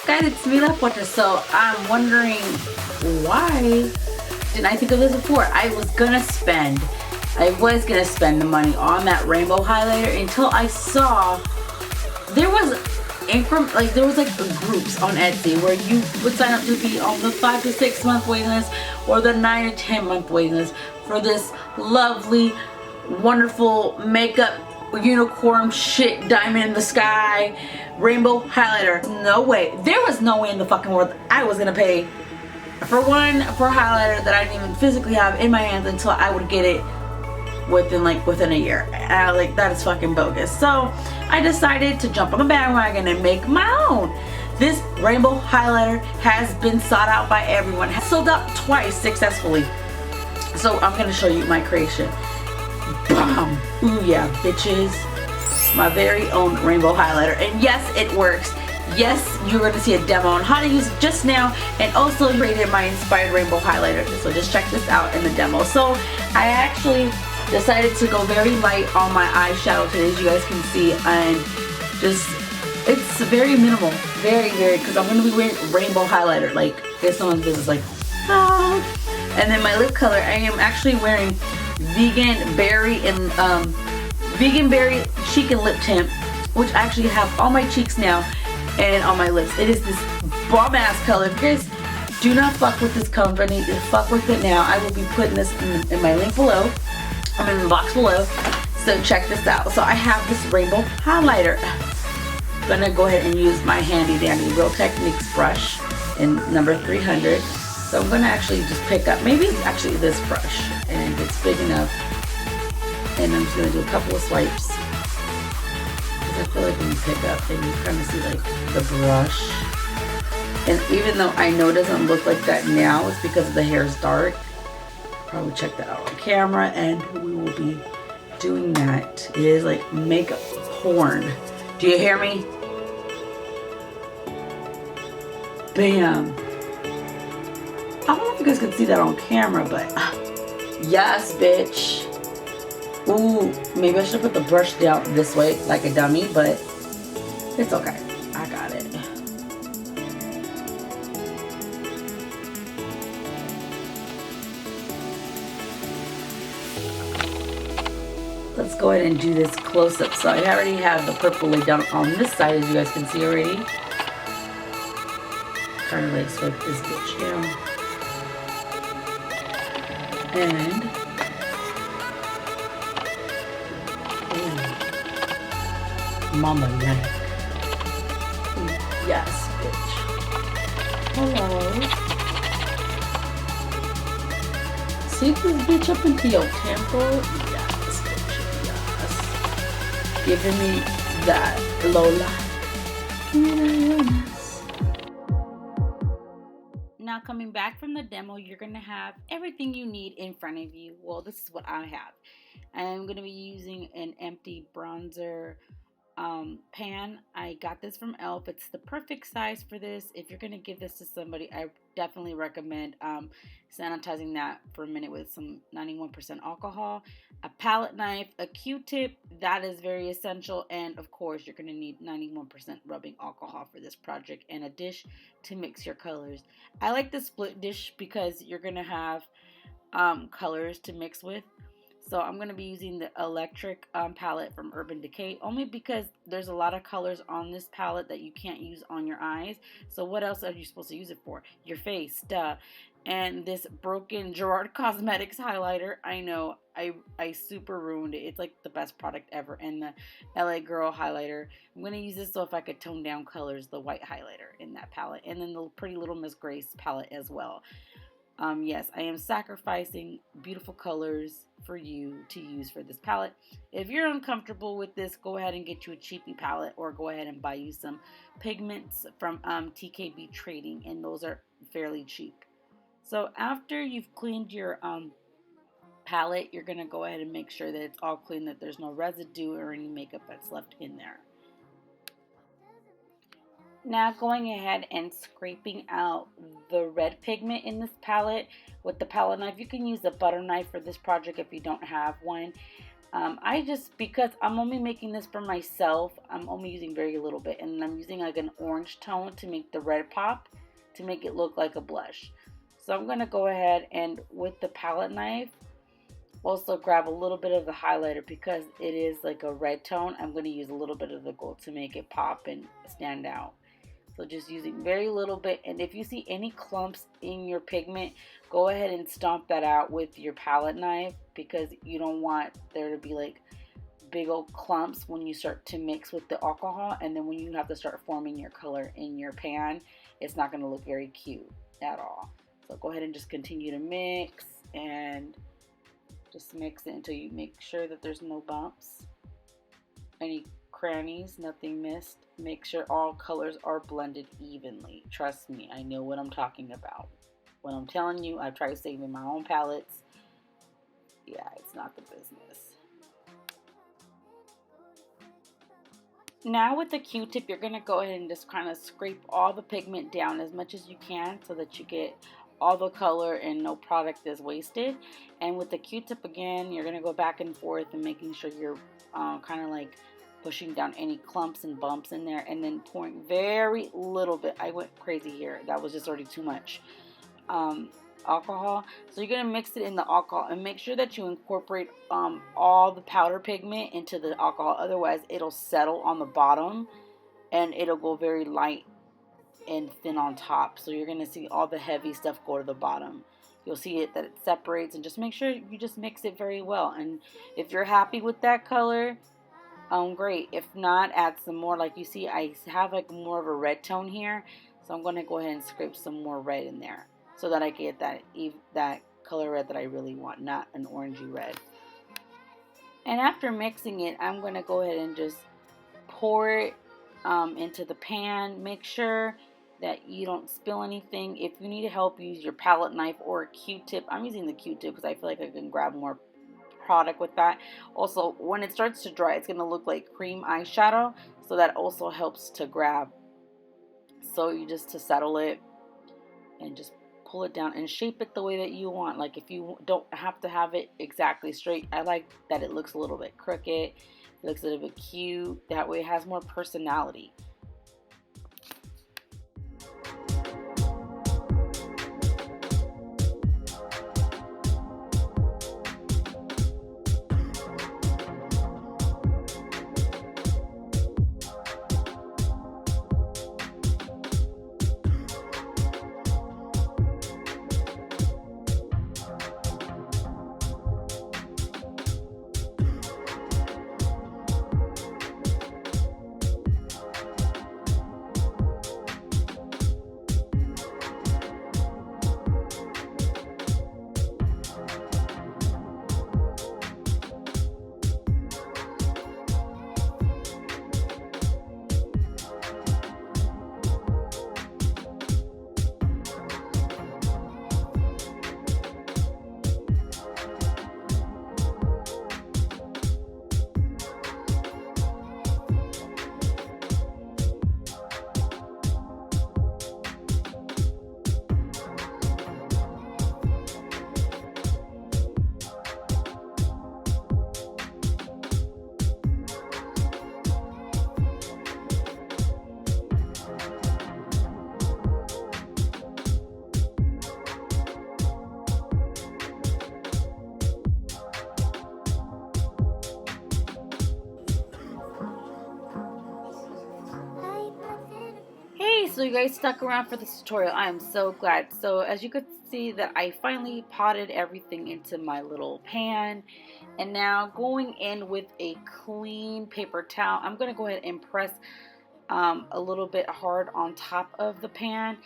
guys, it's me, La Potter. So I'm wondering, why didn't I think of this before? I was gonna spend the money on that rainbow highlighter until I saw there was groups on Etsy where you would sign up to be on the 5 to 6 month waiting list or the 9 to 10 month waiting list for this lovely, wonderful makeup unicorn shit, diamond in the sky rainbow highlighter. No way. There was no way in the fucking world I was gonna pay for a highlighter that I didn't even physically have in my hands until I would get it within a year. That is fucking bogus. So I decided to jump on the bandwagon and make my own. This rainbow highlighter has been sought out by everyone. Has sold out twice successfully. So I'm gonna show you my creation. Bam! Ooh yeah, bitches. My very own rainbow highlighter. And yes, it works. Yes, you're gonna see a demo on how to use it just now, and also created my inspired rainbow highlighter. So just check this out in the demo. So I actually decided to go very light on my eyeshadow today, as you guys can see, and just, it's very minimal, very, because I'm going to be wearing rainbow highlighter, like, it's no one's business, like, ah. And then my lip color, I am actually wearing vegan berry cheek and lip tint, which I actually have on my cheeks now and on my lips. It is this bomb ass color. If you guys do not fuck with this company, fuck with it now. I will be putting this in my link below. I'm in the box below, so check this out. So I have this rainbow highlighter. I'm gonna go ahead and use my handy dandy Real Techniques brush in number 300. So I'm gonna actually just pick up, maybe it's actually this brush, and it's big enough. And I'm just gonna do a couple of swipes, because I feel like when you pick up and you kind of see like the brush. And even though I know it doesn't look like that now, it's because the hair is dark. Probably check that out on camera, and we will be doing that. It is like makeup porn. Do you hear me? Bam. I don't know if you guys can see that on camera, but yes, bitch. Ooh, maybe I should put the brush down this way like a dummy, but it's okay. I got it. Let's go ahead and do this close up. So I already have the purple laid down on this side, as you guys can see already. Kind of like swipe this bitch down. And mama leg. Yes, bitch. Hello. See this bitch up into your temple? Yes, bitch. Yes. Giving me that Lola. Now coming back from the demo, you're going to have everything you need in front of you. Well, this is what I have. I'm going to be using an empty bronzer pan. I got this from e.l.f. It's the perfect size for this. If you're going to give this to somebody, I definitely recommend sanitizing that for a minute with some 91% alcohol, a palette knife, a Q-tip, that is very essential, and of course you're going to need 91% rubbing alcohol for this project, and a dish to mix your colors. I like the split dish because you're going to have colors to mix with. So I'm going to be using the electric palette from Urban Decay, only because there's a lot of colors on this palette that you can't use on your eyes. So what else are you supposed to use it for? Your face, duh. And this broken Gerard Cosmetics highlighter, I know, I super ruined it. It's like the best product ever. And the LA Girl highlighter, I'm going to use this so if I could tone down colors, the white highlighter in that palette. And then the PrettyLilMzGrace palette as well. Yes, I am sacrificing beautiful colors for you to use for this palette. If you're uncomfortable with this, go ahead and get you a cheapy palette, or go ahead and buy you some pigments from TKB Trading, and those are fairly cheap. So after you've cleaned your palette, you're going to go ahead and make sure that it's all clean, that there's no residue or any makeup that's left in there. Now going ahead and scraping out the red pigment in this palette with the palette knife. You can use a butter knife for this project if you don't have one. I just, because I'm only making this for myself, I'm only using very little bit, and I'm using like an orange tone to make the red pop, to make it look like a blush. So I'm going to go ahead and with the palette knife also grab a little bit of the highlighter, because it is like a red tone. I'm going to use a little bit of the gold to make it pop and stand out. So just using very little bit, and if you see any clumps in your pigment, go ahead and stomp that out with your palette knife, because you don't want there to be like big old clumps when you start to mix with the alcohol, and then when you have to start forming your color in your pan, it's not going to look very cute at all. So go ahead and just continue to mix, and just mix it until you make sure that there's no bumps, any crannies, nothing missed. Make sure all colors are blended evenly. Trust me, I know what I'm talking about. When I'm telling you, I've tried saving my own palettes. Yeah, it's not the business. Now with the Q-tip, you're going to go ahead and just kind of scrape all the pigment down as much as you can, so that you get all the color and no product is wasted. And with the Q-tip again, you're going to go back and forth and making sure you're kind of like pushing down any clumps and bumps in there, and then pouring very little bit. I went crazy here. That was just already too much alcohol. So you're going to mix it in the alcohol, and make sure that you incorporate all the powder pigment into the alcohol. Otherwise it'll settle on the bottom and it'll go very light and thin on top. So you're going to see all the heavy stuff go to the bottom. You'll see it that it separates, and just make sure you just mix it very well. And if you're happy with that color, great. If not, add some more. Like you see, I have like more of a red tone here, so I'm going to go ahead and scrape some more red in there, so that I get that color red that I really want, not an orangey red. And after mixing it, I'm going to go ahead and just pour it into the pan. Make sure that you don't spill anything. If you need help, use your palette knife or a Q-tip. I'm using the Q-tip because I feel like I can grab more product with that. Also, when it starts to dry, it's going to look like cream eyeshadow, so that also helps to grab. So you just to settle it and just pull it down and shape it the way that you want. Like if you don't have to have it exactly straight, I like that it looks a little bit crooked, it looks a little bit cute. That way it has more personality. So you guys stuck around for this tutorial. I am so glad. So as you could see that I finally potted everything into my little pan, and now going in with a clean paper towel, I'm going to go ahead and press a little bit hard on top of the pan.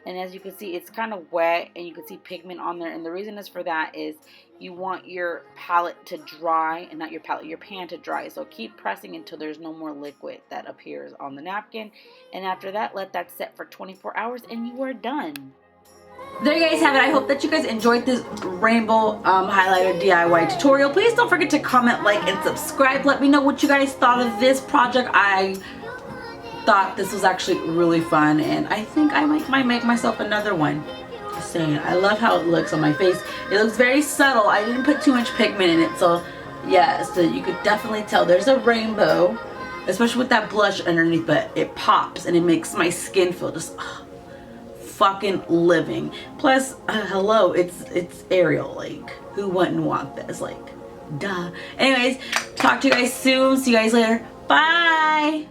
And as you can see, it's kind of wet and you can see pigment on there, and the reason is for that is you want your palette to dry, and not your palette, your pan to dry. So keep pressing until there's no more liquid that appears on the napkin, and after that let that set for 24 hours and you are done. There you guys have it. I hope that you guys enjoyed this rainbow highlighter DIY tutorial. Please don't forget to comment, like, and subscribe. Let me know what you guys thought of this project. I thought this was actually really fun, and I think I might make myself another one. Just saying. I love how it looks on my face. It looks very subtle. I didn't put too much pigment in it, so Yeah, so you could definitely tell there's a rainbow, especially with that blush underneath, but it pops and it makes my skin feel just fucking living. Plus, hello, it's Ariel. Like, who wouldn't want this? Like, duh. Anyways, talk to you guys soon. See you guys later. Bye.